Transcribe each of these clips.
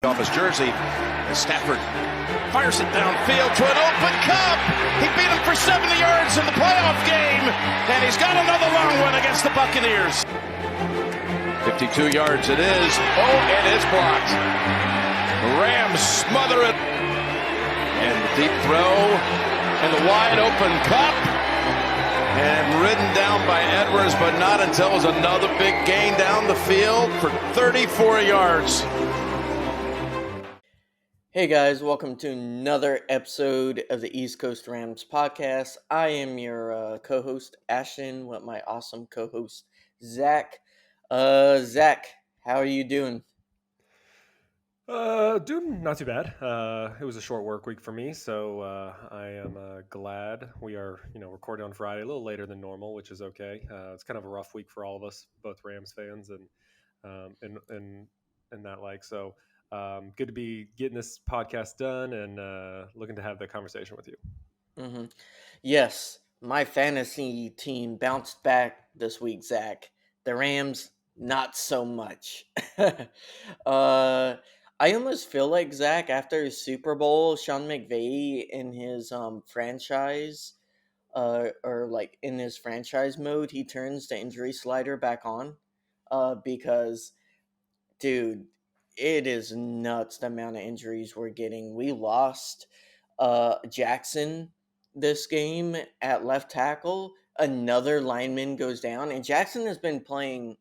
Off his jersey as Stafford fires it downfield to an open Cup. He beat him for 70 yards in the playoff game, and he's got another long one against the Buccaneers. 52 yards it is. Oh, and it's blocked. The Rams smother it. And the deep throw and the wide open Cup. And ridden down by Edwards, but not until it was another big gain down the field for 34 yards. Hey guys, welcome to another episode of the East Coast Rams podcast. I am your co-host Ashton with my awesome co-host Zac. Zac, how are you doing? Doing not too bad. It was a short work week for me, so I am glad we are, recording on Friday a little later than normal, which is okay. It's kind of a rough week for all of us, both Rams fans and that like. So good to be getting this podcast done and looking to have that conversation with you. Mm-hmm. Yes, my fantasy team bounced back this week, Zac. The Rams, not so much. I almost feel like Zac after his Super Bowl, Sean McVay in his franchise, or like in his franchise mode, he turns the injury slider back on, because, dude, it is nuts the amount of injuries we're getting. We lost Jackson this game at left tackle. Another lineman goes down, and Jackson has been playing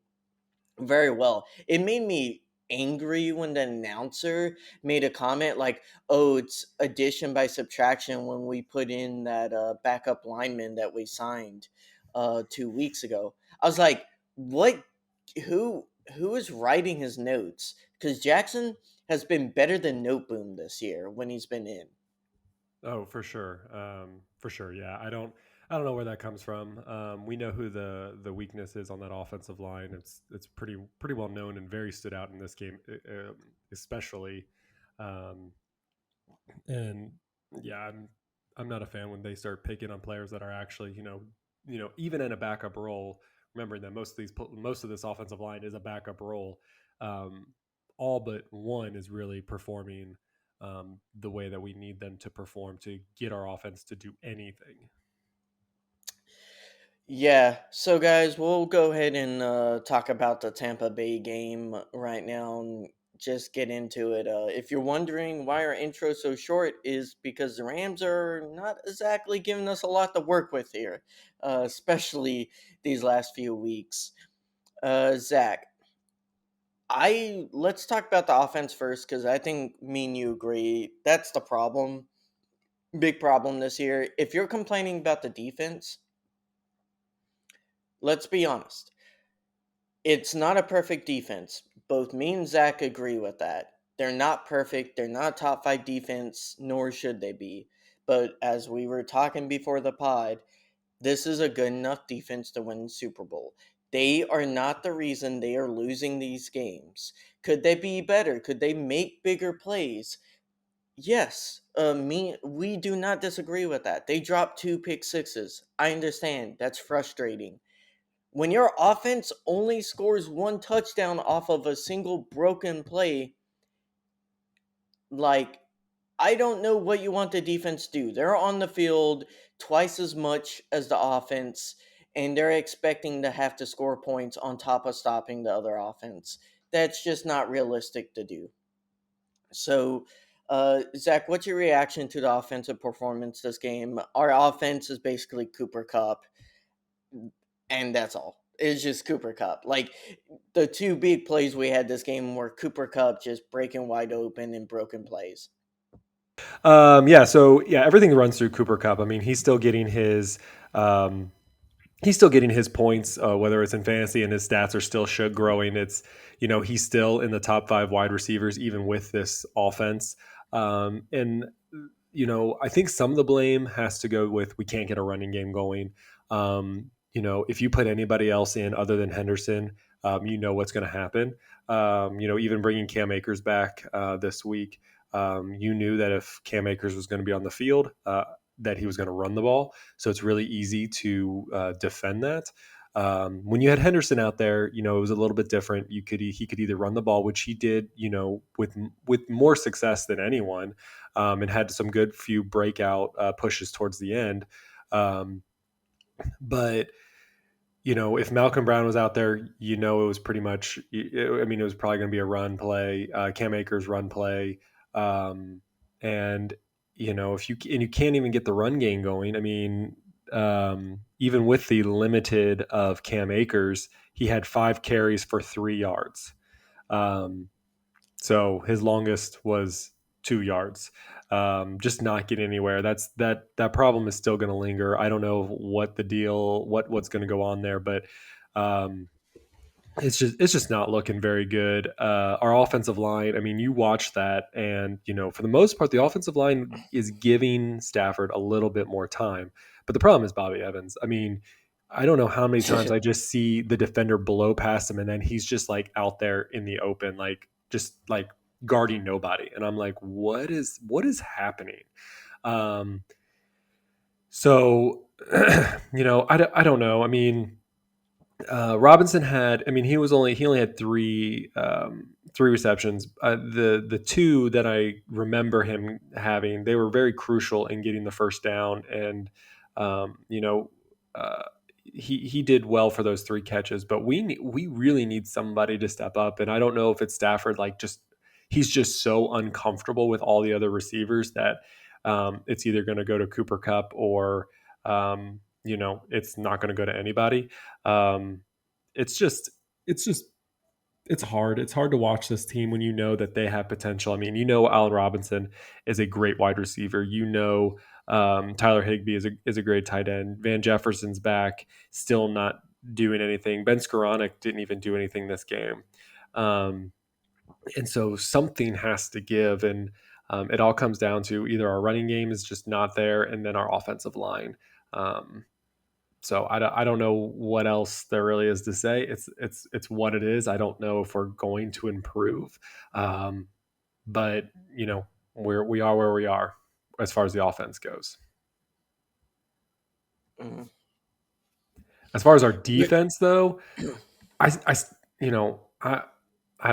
very well. It made me angry when the announcer made a comment like, "Oh, it's addition by subtraction," when we put in that backup lineman that we signed 2 weeks ago. I was like, "What? Who is writing his notes?" Because Jackson has been better than Noteboom this year when he's been in. Oh, for sure. Yeah, I don't know where that comes from. We know who the weakness is on that offensive line. It's pretty well known and very stood out in this game, especially. Um, and yeah, I'm not a fan when they start picking on players that are actually even in a backup role. Remembering that most of this offensive line is a backup role. Um, all but one is really performing the way that we need them to perform to get our offense to do anything. Yeah, so guys, we'll go ahead and talk about the Tampa Bay game right now and just get into it. If you're wondering why our intro is so short, is because the Rams are not exactly giving us a lot to work with here, especially these last few weeks. Zac, let's talk about the offense first because I think me and you agree that's the problem, big problem this year. If you're complaining about the defense, let's be honest. It's not a perfect defense. Both me and Zac agree with that. They're not perfect. They're not a top 5 defense, nor should they be. But as we were talking before the pod, this is a good enough defense to win the Super Bowl. They are not the reason they are losing these games. Could they be better? Could they make bigger plays? Yes. We do not disagree with that. They dropped 2 pick sixes. I understand. That's frustrating. When your offense only scores 1 touchdown off of a single broken play, like, I don't know what you want the defense to do. They're on the field twice as much as the offense, and they're expecting to have to score points on top of stopping the other offense. That's just not realistic to do. So, Zac, what's your reaction to the offensive performance this game? Our offense is basically Cooper Kupp, and that's all. It's just Cooper Kupp. Like, the 2 big plays we had this game were Cooper Kupp just breaking wide open and broken plays. Everything runs through Cooper Kupp. I mean, he's still getting his points, whether it's in fantasy, and his stats are still growing. It's he's still in the top 5 wide receivers even with this offense. And I think some of the blame has to go with we can't get a running game going. If you put anybody else in other than Henderson, what's going to happen. Even bringing Cam Akers back this week, you knew that if Cam Akers was going to be on the field, that he was going to run the ball. So it's really easy to defend that. When you had Henderson out there, it was a little bit different. He could either run the ball, which he did, with more success than anyone, and had some good few breakout pushes towards the end. But if Malcolm Brown was out there, it was pretty much. It was probably going to be a run play, Cam Akers run play, and if you can't even get the run game going. Even with the limited of Cam Akers, he had 5 carries for 3 yards. So his longest was 2 yards. Just not getting anywhere. That problem is still going to linger. I don't know what the deal, what's going to go on there, but um, it's just not looking very good. Our offensive line, you watch that, and for the most part, the offensive line is giving Stafford a little bit more time. But the problem is Bobby Evans. I don't know how many times I just see the defender blow past him, and then he's just like out there in the open, like just like guarding nobody, and I'm like, what is happening? Um, so, I don't know. Robinson had, he only had three receptions. The two that I remember him having, they were very crucial in getting the first down, and uh, he did well for those 3 catches. But we really need somebody to step up, and I don't know if it's Stafford, like just he's just so uncomfortable with all the other receivers that it's either going to go to Cooper Cup or it's not going to go to anybody. Um, it's just, it's just, it's hard. It's hard to watch this team when you know that they have potential. Allen Robinson is a great wide receiver. Tyler Higbee is a great tight end. Van Jefferson's back, still not doing anything. Ben Skoranek didn't even do anything this game. And so something has to give. And it all comes down to either our running game is just not there, and then our offensive line. So I don't know what else there really is to say. It's what it is. I don't know if we're going to improve, but we are where we are as far as the offense goes. Mhm. As far as our Yeah. defense, though, I you know I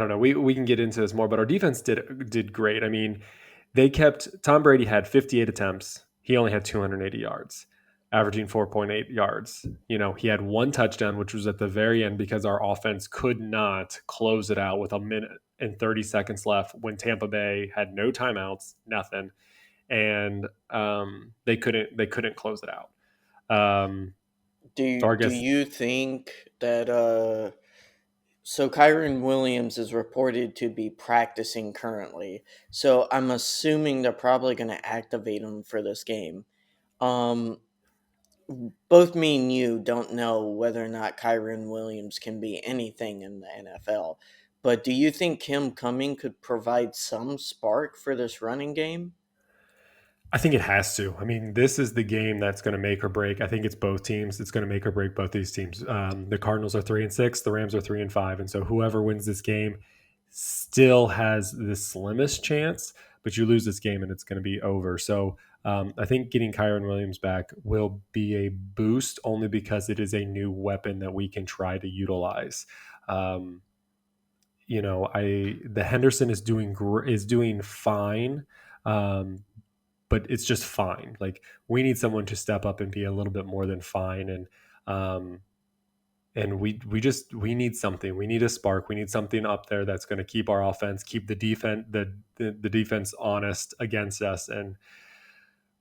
don't know. We can get into this more, but our defense did great. They kept Tom Brady had 58 attempts. He only had 280 yards, averaging 4.8 yards. He had 1 touchdown, which was at the very end because our offense could not close it out with a minute and 30 seconds left when Tampa Bay had no timeouts, nothing, and they couldn't close it out. So I Do guess you think that so Kyron Williams is reported to be practicing currently. So I'm assuming they're probably going to activate him for this game. Um Both me and you don't know whether or not Kyron Williams can be anything in the NFL. But do you think him coming could provide some spark for this running game? I think it has to. This is the game that's going to make or break. I think it's both teams. It's going to make or break both these teams. The Cardinals are 3-6. The Rams are 3-5. And so whoever wins this game still has the slimmest chance. But you lose this game and it's going to be over. So I think getting Kyron Williams back will be a boost, only because it is a new weapon that we can try to utilize. The Henderson is doing fine. But it's just fine. Like, we need someone to step up and be a little bit more than fine, and we need something. We need a spark. We need something up there that's going to keep our offense, keep the defense honest against us, and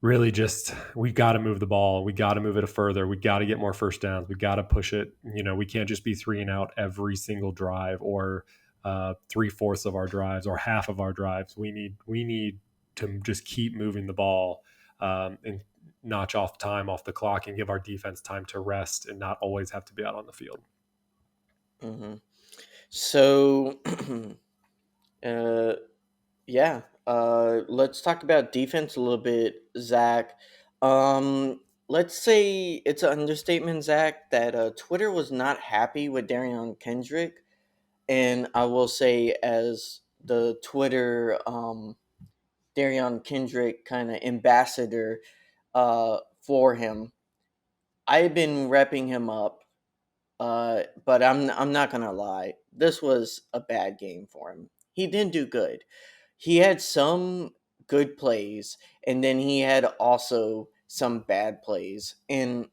really just, we got to move the ball. We got to move it further. We got to get more first downs. We got to push it. We can't just be 3 and out every single drive, or 3/4 of our drives, or half of our drives. We need to just keep moving the ball, and notch off time off the clock, and give our defense time to rest and not always have to be out on the field. Mm-hmm. So, uh, yeah. Let's talk about defense a little bit, Zach. Let's say it's an understatement, Zach, that Twitter was not happy with Darion Kendrick, and I will say, as the Twitter Darion Kendrick kind of ambassador for him, I've been repping him up But I'm not gonna lie. This was a bad game for him. He didn't do good. He had some good plays, and then he had also some bad plays. And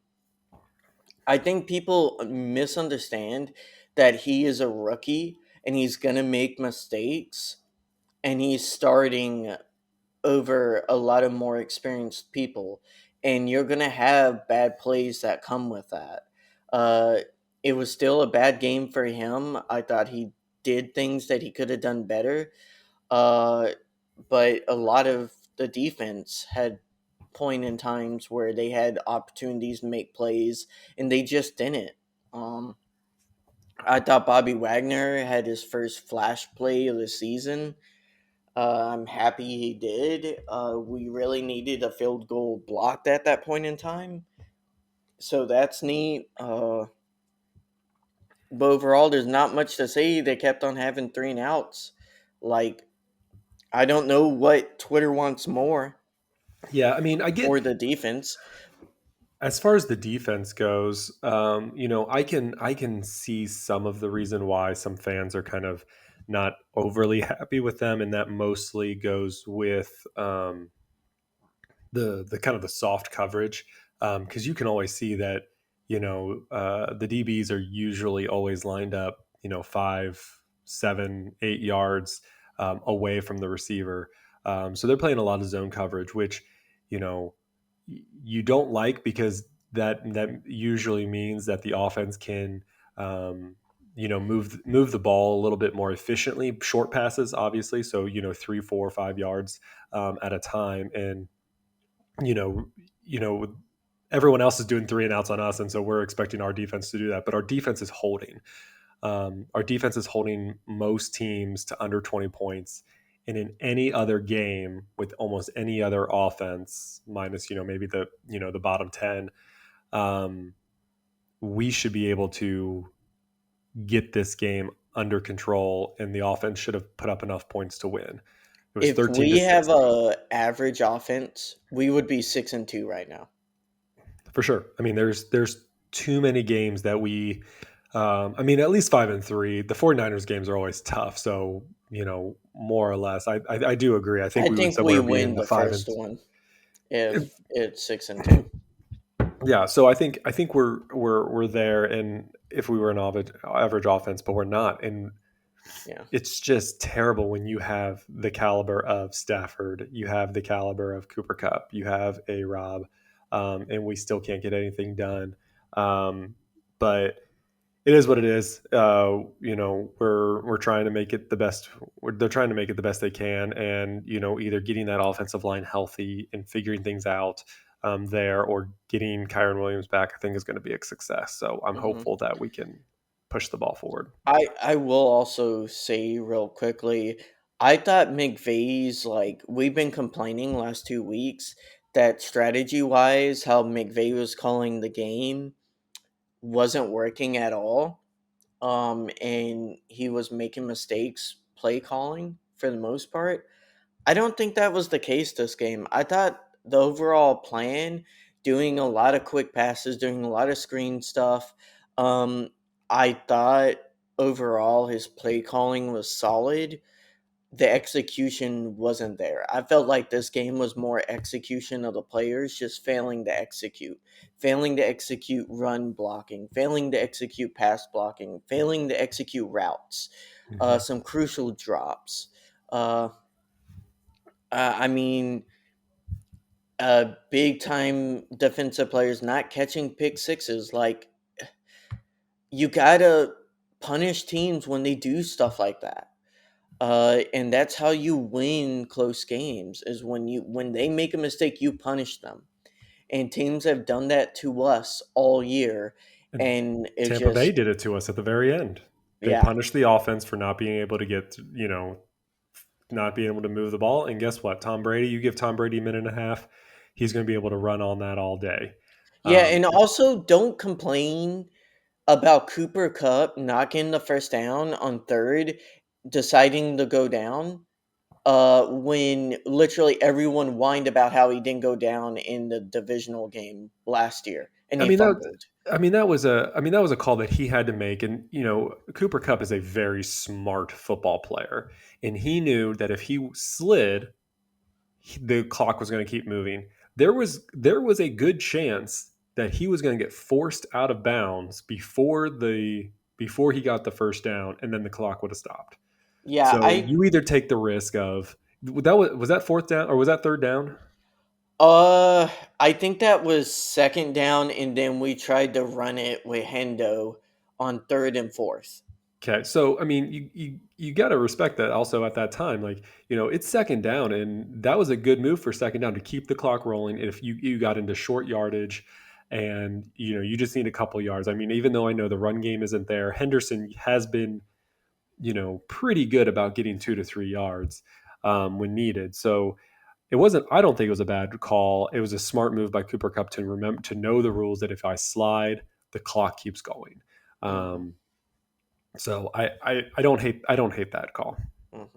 I think people misunderstand that he is a rookie and he's gonna make mistakes, and he's starting over a lot of more experienced people, and you're gonna have bad plays that come with that. Uh, it was still a bad game for him. I thought he did things that he could have done better, uh, but a lot of the defense had point in times where they had opportunities to make plays and they just didn't. Um, I thought Bobby Wagner had his first flash play of the season. I'm happy he did. We really needed a field goal blocked at that point in time, so that's neat. But overall, there's not much to say. They kept on having 3 and outs. Like, I don't know what Twitter wants more, Yeah, I mean, I get or the defense. as far as the defense goes, I can see some of the reason why some fans are kind of not overly happy with them, and that mostly goes with the kind of the soft coverage, because you can always see that the DBs are usually always lined up 5, 7, 8 yards away from the receiver, so they're playing a lot of zone coverage, which you know you don't like, because that usually means that the offense can move the ball a little bit more efficiently, short passes obviously, so 3, 4, 5 yards at a time, and you know, everyone else is doing 3 and outs on us, and so we're expecting our defense to do that. But our defense is holding. Our defense is holding most teams to under 20 points. And in any other game with almost any other offense, minus maybe the bottom 10, um, we should be able to get this game under control, and the offense should have put up enough points to win. It was If 13 we to have 6. a average offense, we would be 6-2 right now. For sure. I mean, there's too many games that we I mean, at least 5-3. The 49ers games are always tough, so more or less, I do agree. I think I we would think we somewhere be win in the the five first and one if it's 6-2. yeah. So I think we're there, and if we were an average offense, but we're not, and Yeah. it's just terrible when you have the caliber of Stafford, you have the caliber of Cooper Cup, you have a Rob, and we still can't get anything done. But it is what it is. We're trying to make it the best. They're trying to make it the best they can, and either getting that offensive line healthy and figuring things out there, or getting Kyron Williams back, I think is going to be a success. So I'm hmm hopeful that we can push the ball forward. I will also say real quickly, I thought McVay's, like, we've been complaining last 2 weeks that strategy wise, how McVay was calling the game wasn't working at all. And he was making mistakes play calling for the most part. I don't think that was the case this game. I thought the overall plan, doing a lot of quick passes, doing a lot of screen stuff, um, I thought overall his play calling was solid. The execution wasn't there. I felt like this game was more execution of the players just failing to execute run blocking, failing to execute pass blocking, failing to execute routes, Mhm. some crucial drops. Uh, I mean, big time defensive players not catching pick sixes. Like, you gotta punish teams when they do stuff like that. And that's how you win close games, is when they make a mistake, you punish them. And teams have done that to us all year, And and it Tampa Bay just did it to us at the very end. They yeah. punished the offense for not being able to not being able to move the ball. And guess what? Tom Brady, you give Tom Brady a minute and a half, he's going to be able to run on that all day. Yeah, Um, and also don't complain about Cooper Cup knocking the first down on third, deciding to go down. When literally everyone whined about how he didn't go down in the divisional game last year, and I he mean that. fumbled. That was a call that he had to make, and Cooper Cup is a very smart football player, and he knew that if he slid, the clock was going to keep moving. There was a good chance that he was going to get forced out of bounds before he got the first down, and then the clock would have stopped. Yeah, So you either take the risk of was that fourth down or was that third down? uh I think that was second down, and then we tried to run it with Hendo on third and fourth. Okay, so I mean, you got to respect that. Also, at that time, like it's second down, and that was a good move for second down to keep the clock rolling. If you got into short yardage, and you just need a couple yards. I mean, even though I know the run game isn't there, Henderson has been pretty good about getting 2 to 3 yards when needed. So it wasn't. I don't think it was a bad call. It was a smart move by Cooper Cup to remember to know the rules that if I slide, the clock keeps going. Mhm, So I don't hate that call. mhm.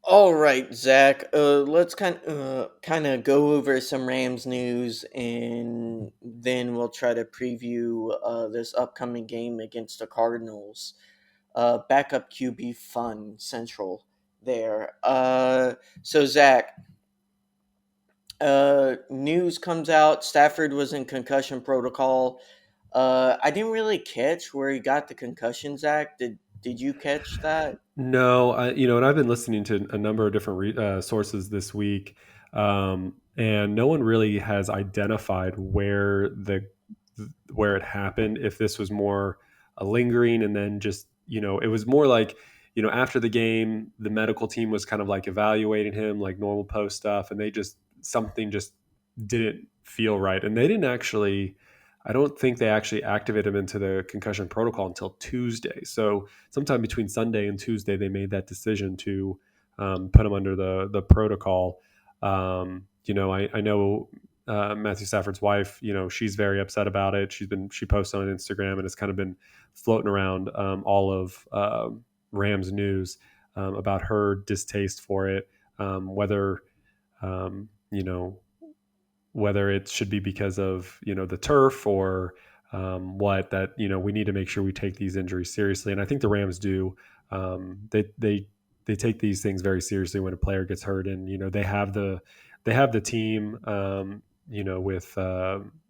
All right, Zach. Let's kind of go over some Rams news, and then we'll try to preview this upcoming game against the Cardinals. Backup QB fun central there. So Zach, news comes out. Stafford was in concussion protocol. I didn't really catch where he got the concussion. Zach, did you catch that? No, and I've been listening to a number of different sources this week, and no one really has identified where it happened. If this was more a lingering, and then just it was more like after the game, the medical team was kind of like evaluating him, like normal post stuff, and they just something just didn't feel right, and they didn't actually. I don't think they actually activated him into the concussion protocol until Tuesday. So sometime between Sunday and Tuesday, they made that decision to put him under the protocol. I know Matthew Stafford's wife. She's very upset about it. She posted on Instagram, and it's kind of been floating around all of Rams news about her distaste for it. Whether um, you know whether it should be because of the turf or what that we need to make sure we take these injuries seriously, and I think the Rams do. They take these things very seriously when a player gets hurt, and they have the team. With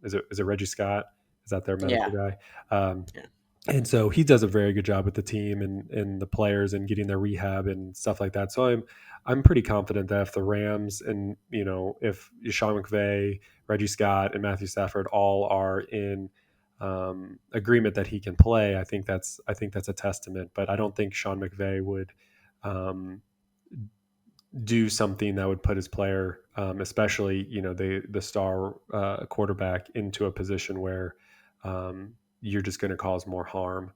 is it Reggie Scott? Is that their medical Yeah. guy? Um, Yeah. and so he does a very good job with the team and the players and getting their rehab and stuff like that. So I'm pretty confident that if the Rams and if Sean McVay, Reggie Scott, and Matthew Stafford all are in agreement that he can play, I think that's a testament. But I don't think Sean McVay would um, do something that would put his player, especially the star quarterback, into a position where you're just going to cause more harm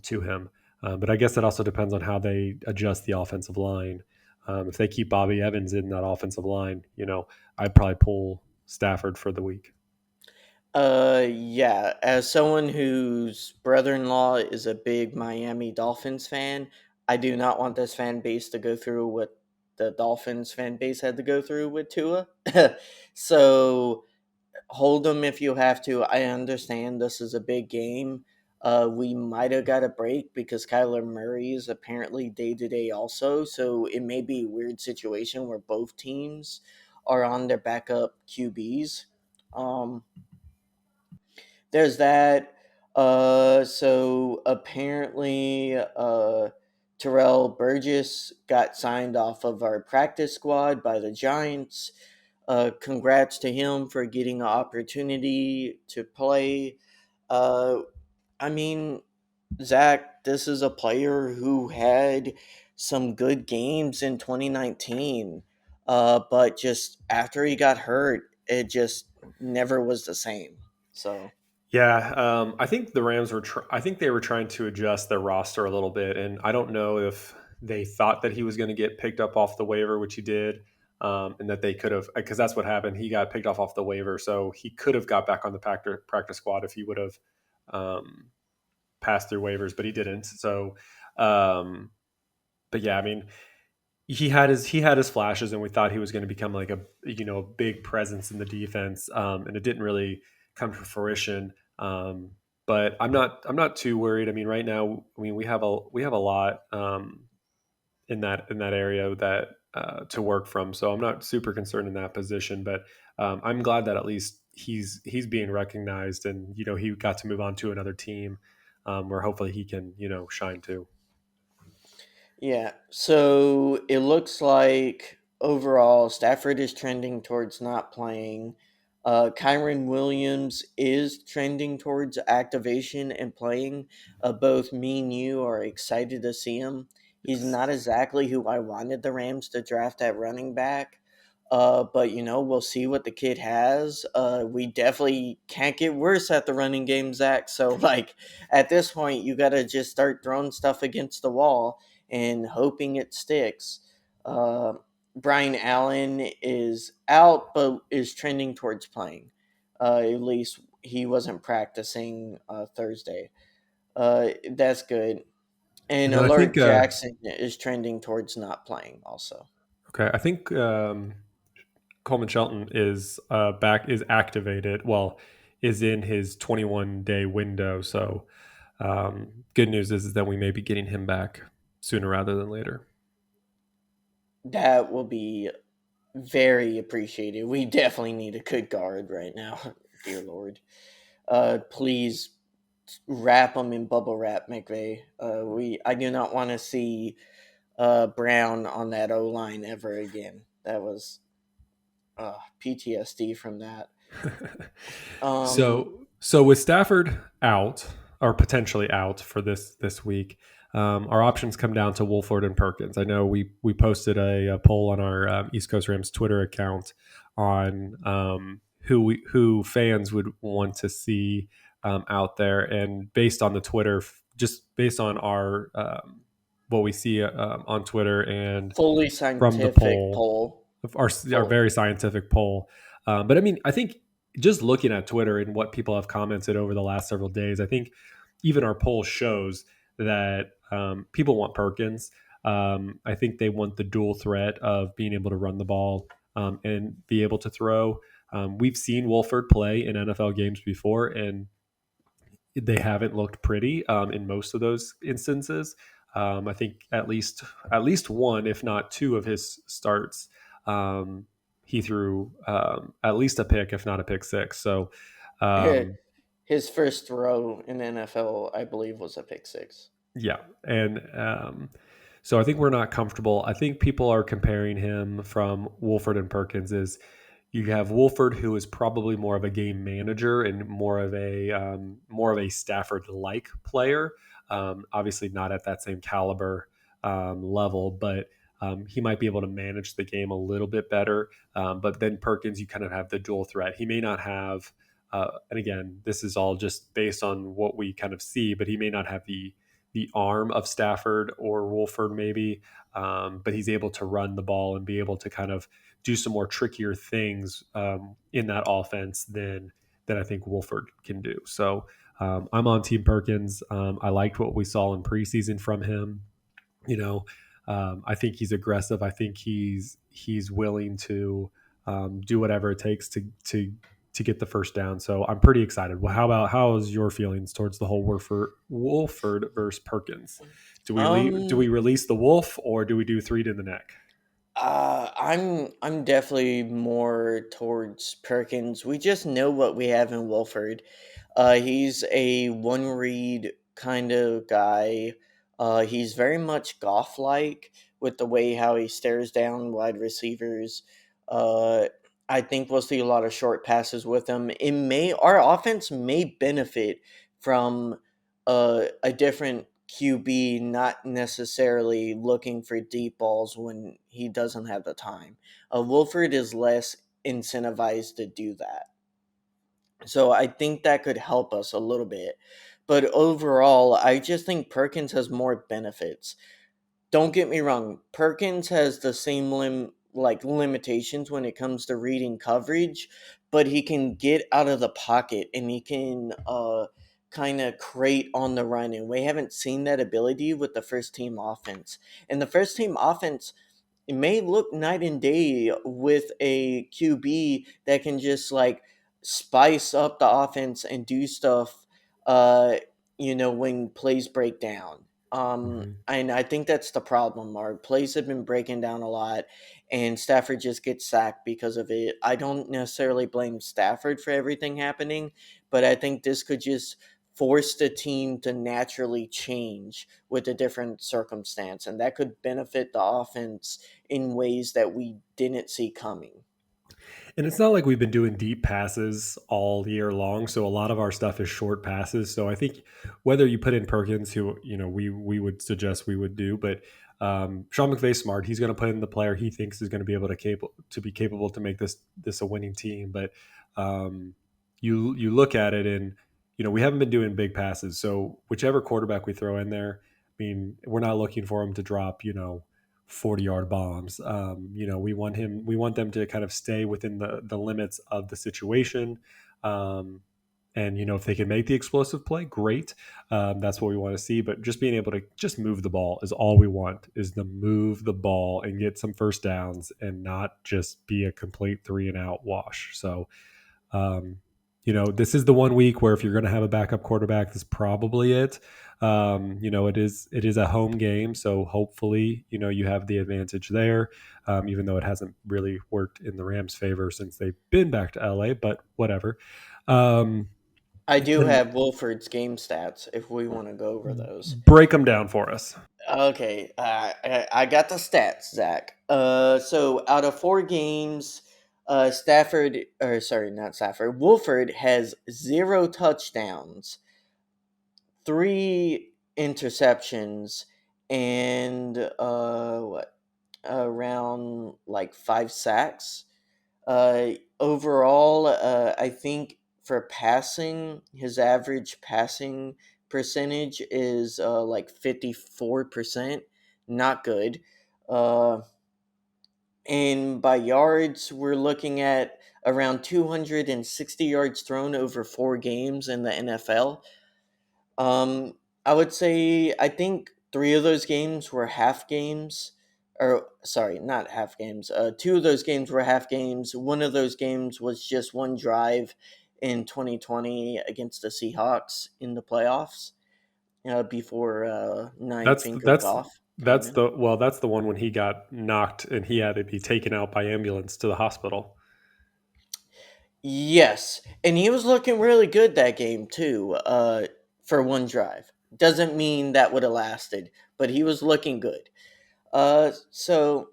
to him. But I guess that also depends on how they adjust the offensive line. If they keep Bobby Evans in that offensive line, I'd probably pull Stafford for the week. Yeah. As someone whose brother-in-law is a big Miami Dolphins fan, I do not want this fan base to go through what the Dolphins fan base had to go through with Tua. So hold them if you have to. I understand this is a big game. We might have got a break because Kyler Murray is apparently day to day also. So it may be a weird situation where both teams are on their backup QBs. Um, there's that. So apparently, Terrell Burgess got signed off of our practice squad by the Giants. Congrats to him for getting an opportunity to play. Uh, I mean, Zach, this is a player who had some good games in 2019, but just after he got hurt, it just never was the same. So. Yeah, I think the Rams were. I think they were trying to adjust their roster a little bit, and I don't know if they thought that he was going to get picked up off the waiver, which he did, and that they could have, because that's what happened. He got picked off the waiver, so he could have got back on the practice squad if he would have um, passed through waivers, but he didn't. So, but yeah, I mean, he had his flashes, and we thought he was going to become like a big presence in the defense, and it didn't really come to fruition. But I'm not too worried. I mean, right now, I mean we have a lot in that area that to work from. So I'm not super concerned in that position, but I'm glad that at least he's being recognized, and he got to move on to another team where hopefully he can shine too. Yeah, so it looks like overall Stafford is trending towards not playing. Kyron Williams is trending towards activation and playing. Both me and you are excited to see him. He's Yes. not exactly who I wanted the Rams to draft at running back. But we'll see what the kid has. We definitely can't get worse at the running game, Zach. So like at this point, you gotta just start throwing stuff against the wall and hoping it sticks. Uh, Brian Allen is out, but is trending towards playing. At least he wasn't practicing Thursday. That's good. And And then I Alert think Jackson is trending towards not playing also. okay, I think Coleman Shelton is activated. Well, is in his 21-day window. So good news is that we may be getting him back sooner rather than later. That will be very appreciated. We definitely need a good guard right now. Dear Lord. Please wrap them in bubble wrap, McVay. I do not want to see Brown on that O line ever again. That was PTSD from that. Um, So with Stafford out or potentially out for this week, our options come down to Wolford and Perkins. I know we posted a poll on our East Coast Rams Twitter account on who fans would want to see out there, and based on the Twitter, just based on our what we see on Twitter and Fully from the scientific poll, poll. our very scientific poll. But I mean, I think just looking at Twitter and what people have commented over the last several days, I think even our poll shows that people want Perkins. I think they want the dual threat of being able to run the ball and be able to throw. We've seen Wolford play in NFL games before, and they haven't looked pretty in most of those instances. I think at least one, if not two, of his starts, um, he threw at least a pick, if not a pick six. So um, His first throw in the NFL, I believe, was a pick six. yeah, and so I think we're not comfortable. I think people are comparing him from Wolford and Perkins. Is you have Wolford, who is probably more of a game manager and more of a Stafford-like player. Obviously, not at that same caliber level, but he might be able to manage the game a little bit better. But then Perkins, you kind of have the dual threat. He may not have, and again, this is all just based on what we kind of see, but he may not have the arm of Stafford or Wolford maybe, but he's able to run the ball and be able to kind of do some more trickier things in that offense than I think Wolford can do. So I'm on Team Perkins. I liked what we saw in preseason from him. You know, I think he's aggressive. I think he's willing to do whatever it takes to get the first down. So I'm pretty excited. Well, how's your feelings towards the whole Wolford versus Perkins? Do we Um, release the wolf, or do we do three to the neck? I'm definitely more towards Perkins. We just know what we have in Wolford. He's a one read kind of guy. He's very much Goff like with the way how he stares down wide receivers. Uh, I think we'll see a lot of short passes with him. Our offense may benefit from a different QB not necessarily looking for deep balls when he doesn't have the time. Wolford is less incentivized to do that. So I think that could help us a little bit. But overall, I just think Perkins has more benefits. Don't get me wrong, Perkins has the same limitations when it comes to reading coverage, but he can get out of the pocket and he can kind of create on the run, and we haven't seen that ability with the first team offense. And the first team offense, it may look night and day with a QB that can just like spice up the offense and do stuff, uh, when plays break down. Mhm. And I think that's the problem. Our plays have been breaking down a lot, and Stafford just gets sacked because of it. I don't necessarily blame Stafford for everything happening, but I think this could just force the team to naturally change with a different circumstance, and that could benefit the offense in ways that we didn't see coming. And it's not like we've been doing deep passes all year long, so a lot of our stuff is short passes. So I think whether you put in Perkins, who we would suggest we would do, but Sean McVay's smart. He's going to put in the player he thinks is going to be able to be capable to make this a winning team. But um, you look at it, and we haven't been doing big passes. So whichever quarterback we throw in there, I mean, we're not looking for him to drop 40-yard bombs. We want them to kind of stay within the limits of the situation. Um, and if they can make the explosive play, great. That's what we want to see. But just being able to just move the ball is all we want, is to move the ball and get some first downs and not just be a complete 3-and-out wash. So um, this is the one week where if you're going to have a backup quarterback, that's probably it. It is a home game, so hopefully, you have the advantage there. Even though it hasn't really worked in the Rams' favor since they've been back to LA, but whatever. Um, I do and have Wolford's game stats if we want to go over those. break them down for us. Okay, I got the stats, Zach. So out of 4 games, Stafford, or sorry, not Stafford, Wolford has 0 touchdowns, 3 interceptions, and what, around like 5 sacks. Overall, I think for passing, his average passing percentage is like 54%. Not good. Uh, and by yards, we're looking at around 260 yards thrown over 4 games in the NFL. Um, I would say I think 3 of those games were half games, or sorry, not half games. 2 of those games were half games. One of those games was just one drive in 2020 against the Seahawks in the playoffs, before Nine That's Finger that's Goff came that's in. the one when he got knocked and he had to be taken out by ambulance to the hospital. Yes, and he was looking really good that game too. For one drive, doesn't mean that would have lasted, but he was looking good. So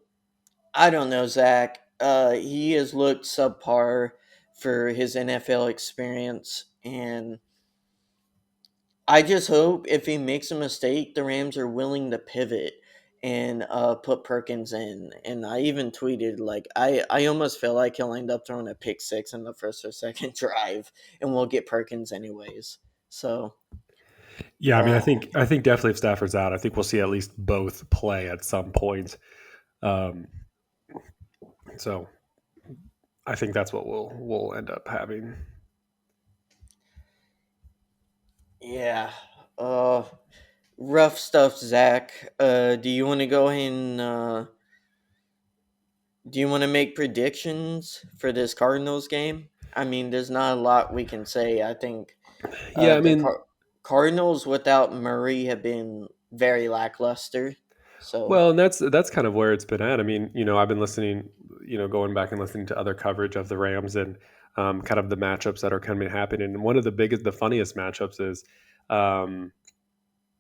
I don't know, Zach. He has looked subpar for his NFL experience, and I just hope if he makes a mistake, the Rams are willing to pivot and put Perkins in. And I even tweeted like I almost feel like he'll end up throwing a pick six in the first or second drive, and we'll get Perkins anyways. So Yeah, I mean, I uh, think I think definitely if Stafford's out, I think we'll see at least both play at some point. Um, so I think that's what we'll end up having. yeah, uh, rough stuff, Zach. Do you want to go ahead and do you want to make predictions for this Cardinals game? I mean, there's not a lot we can say. I think Yeah, I the mean, Cardinals without Murray have been very lackluster. So, well, and that's kind of where it's been at. I mean, I've been listening, going back and listening to other coverage of the Rams and kind of the matchups that are kind of happening. And one of the funniest matchups is um,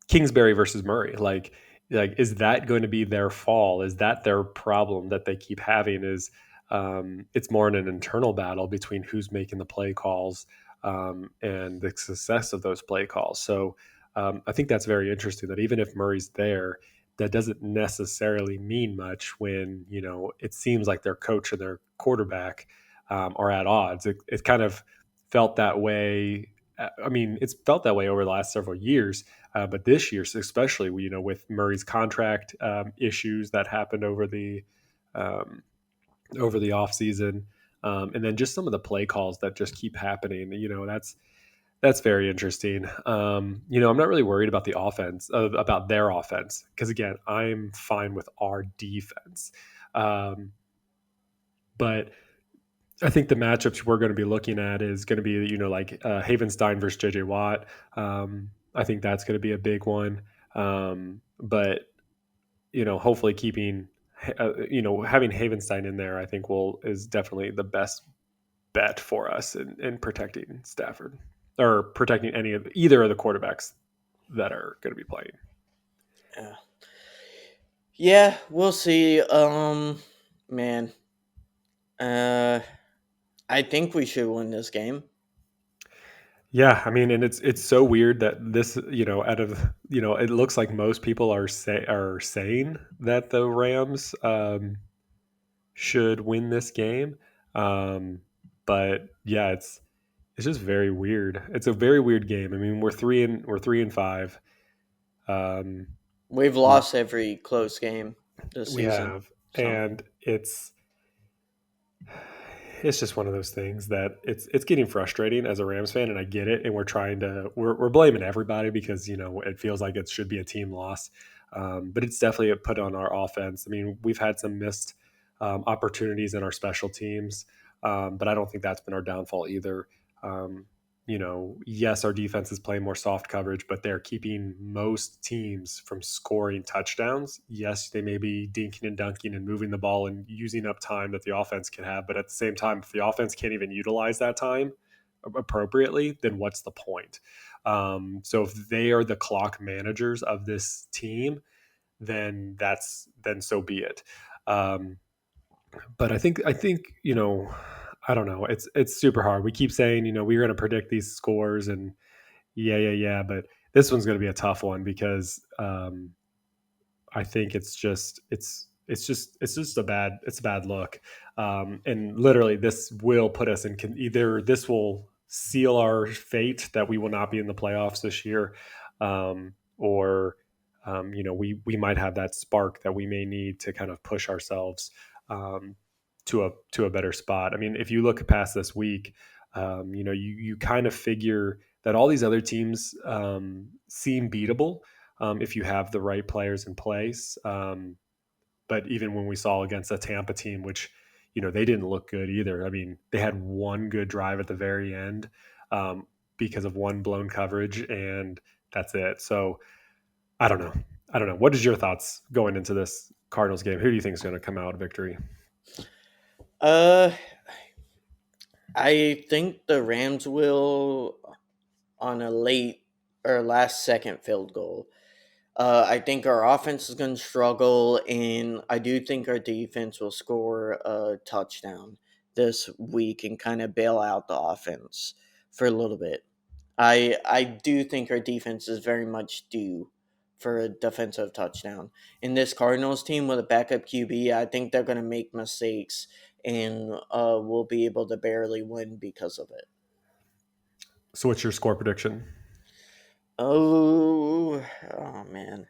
Kingsbury versus Murray. Like, is that going to be their fall? Is that their problem that they keep having? Is it's more in an internal battle between who's making the play calls and the success of those play calls. So I think that's very interesting. That even if Murray's there, that doesn't necessarily mean much when it seems like their coach and their quarterback are at odds. It kind of felt that way. I mean, it's felt that way over the last several years, but this year, especially, with Murray's contract issues that happened um, over the offseason, and then just some of the play calls that just keep happening. That's very interesting. I'm not really worried about the offense, about their offense, because again, I'm fine with our defense. But I think the matchups we're going to be looking at is going to be, like Havenstein versus JJ Watt. I think that's going to be a big one. But, hopefully keeping, having Havenstein in there, I think is definitely the best bet for us in protecting Stafford or protecting either of the quarterbacks that are going to be playing. Yeah. Yeah, we'll see. Man. I think we should win this game. Yeah, I mean, and it's so weird that this, out of, it looks like most people are saying that the Rams should win this game. But yeah, it's just very weird. It's a very weird game. I mean, we're 3-5. We've lost every close game this We season. have, So and it's just one of those things that it's getting frustrating as a Rams fan, and I get it. And we're blaming everybody because it feels like it should be a team loss, but it's definitely a put on our offense. I mean, we've had some missed opportunities in our special teams, but I don't think that's been our downfall either. Yes, our defense is playing more soft coverage, but they're keeping most teams from scoring touchdowns. Yes, they may be dinking and dunking and moving the ball and using up time that the offense can have. But at the same time, if the offense can't even utilize that time appropriately, then what's the point? So if they are the clock managers of this team, then so be it. But I think I don't know. It's super hard. We keep saying we're going to predict these scores and yeah. But this one's going to be a tough one because I think it's just a bad look. And literally, this will put us in either this will seal our fate that we will not be in the playoffs this year, or we might have that spark that we may need to kind of push ourselves to a better spot. I mean, if you look past this week, you kind of figure that all these other teams seem beatable if you have the right players in place. But even when we saw against a Tampa team, which they didn't look good either. I mean, they had one good drive at the very end because of one blown coverage, and that's it. So I don't know. What is your thoughts going into this Cardinals game? Who do you think is going to come out victory? I think the Rams will on a late or last second field goal. I think our offense is going to struggle, and I do think our defense will score a touchdown this week and kind of bail out the offense for a little bit. I do think our defense is very much due for a defensive touchdown. In this Cardinals team with a backup QB, I think they're going to make mistakes and we'll be able to barely win because of it. So what's your score prediction? Oh man.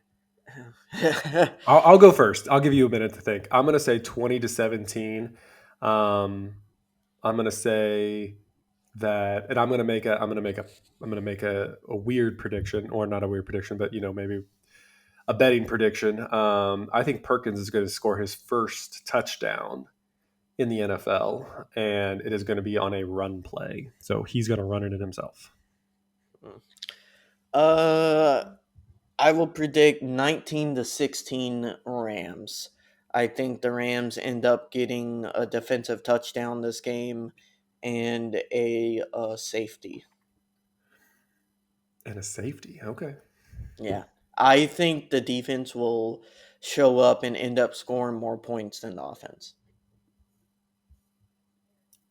I'll go first. I'll give you a minute to think. I'm going to say 20-17. I'm going to say that, and I'm going to make a weird prediction, or not a weird prediction, but maybe a betting prediction. I think Perkins is going to score his first touchdown in the NFL, and it is going to be on a run play. So he's going to run it in himself. I will predict 19-16 Rams. I think the Rams end up getting a defensive touchdown this game and a safety. And a safety. Okay. Yeah. I think the defense will show up and end up scoring more points than the offense.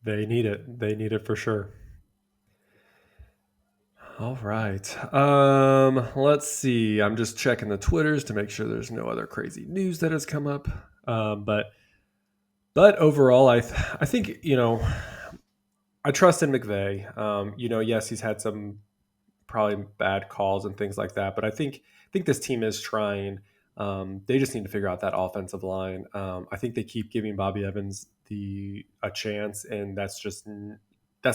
They need it. They need it for sure. All right. Let's see. I'm just checking the Twitters to make sure there's no other crazy news that has come up. But overall, I think I trust in McVay. Yes, he's had some probably bad calls and things like that, but I think this team is trying. They just need to figure out that offensive line. I think they keep giving Bobby Evans a chance, and that's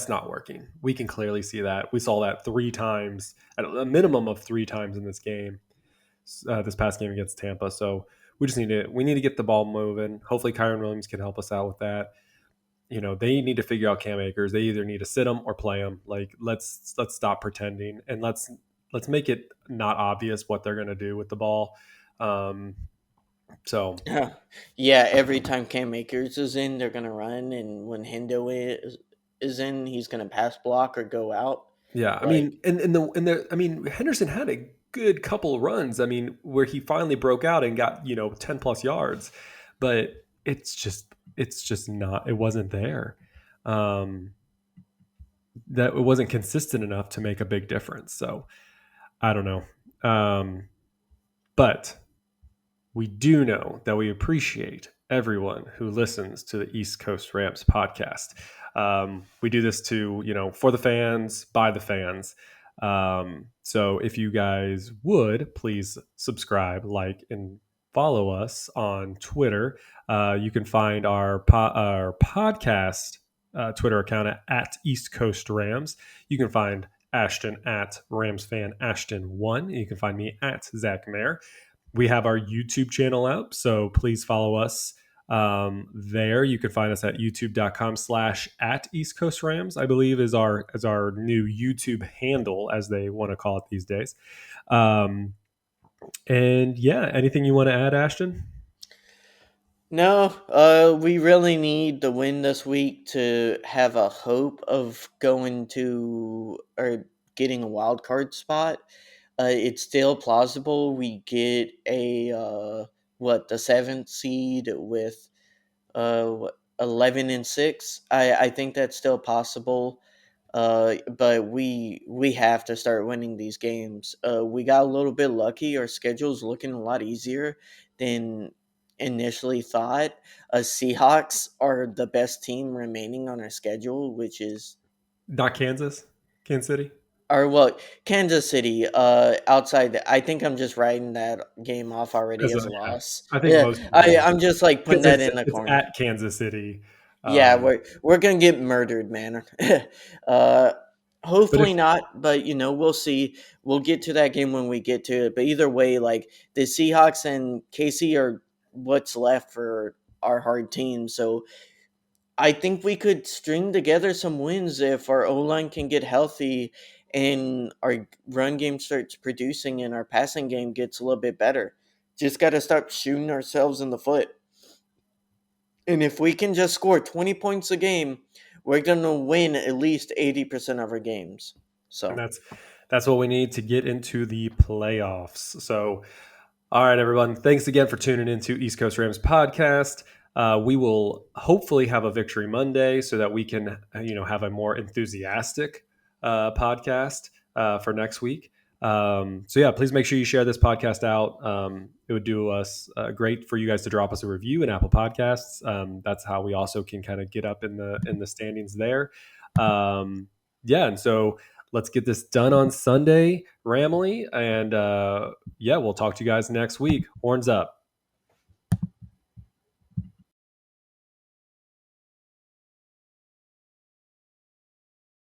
not working. We can clearly see that. We saw that 3 times, at a minimum of 3 times in this game, this past game against Tampa. So we need to get the ball moving. Hopefully Kyron Williams can help us out with that. They need to figure out Cam Akers. They either need to sit him or play him. Like let's stop pretending and let's make it not obvious what they're going to do with the ball. So Yeah, every time Cam Akers is in, they're gonna run, and when Hendo is in, he's gonna pass block or go out. yeah, I Like, mean, I mean, Henderson had a good couple of runs. I mean, where he finally broke out and got 10+ yards, but it's just not. It wasn't there. That it wasn't consistent enough to make a big difference. So I don't know. But we do know that we appreciate everyone who listens to the East Coast Rams podcast. We do this for the fans, by the fans. So if you guys would please subscribe, like, and follow us on Twitter. You can find our podcast Twitter account at East Coast Rams. You can find Ashton at RamsFan Ashton1. You can find me at Zac Mayer. We have our YouTube channel up, so please follow us there. You can find us at youtube.com/at East Coast Rams, I believe is our new YouTube handle, as they want to call it these days. And yeah, anything you want to add, Ashton? no, we really need the win this week to have a hope of going to or getting a wild card spot. It's still plausible we get the 7th seed with 11-6. I think that's still possible. But we have to start winning these games. We got a little bit lucky. Our schedule's looking a lot easier than initially thought. Seahawks are the best team remaining on our schedule, which is Not Kansas City. Kansas City. Outside, I think I'm just writing that game off already as a loss. I think Yeah, most people I'm just like putting that in the it's corner. at Kansas City. Yeah, we're gonna get murdered, man. Hopefully not, but we'll see. We'll get to that game when we get to it. But either way, like the Seahawks and KC are what's left for our hard team. So I think we could string together some wins if our O line can get healthy and our run game starts producing and our passing game gets a little bit better. Just got to stop shooting ourselves in the foot. And if we can just score 20 points a game, we're going to win at least 80% of our games. So and that's what we need to get into the playoffs. So, all right, everyone. Thanks again for tuning into East Coast Rams podcast. We will hopefully have a victory Monday so that we can, have a more enthusiastic podcast for next week. So yeah, please make sure you share this podcast out. It would do us great for you guys to drop us a review in Apple Podcasts. That's how we also can kind of get up in the standings there. Yeah, and so let's get this done on Sunday, Ramley, and yeah, we'll talk to you guys next week. Horns up.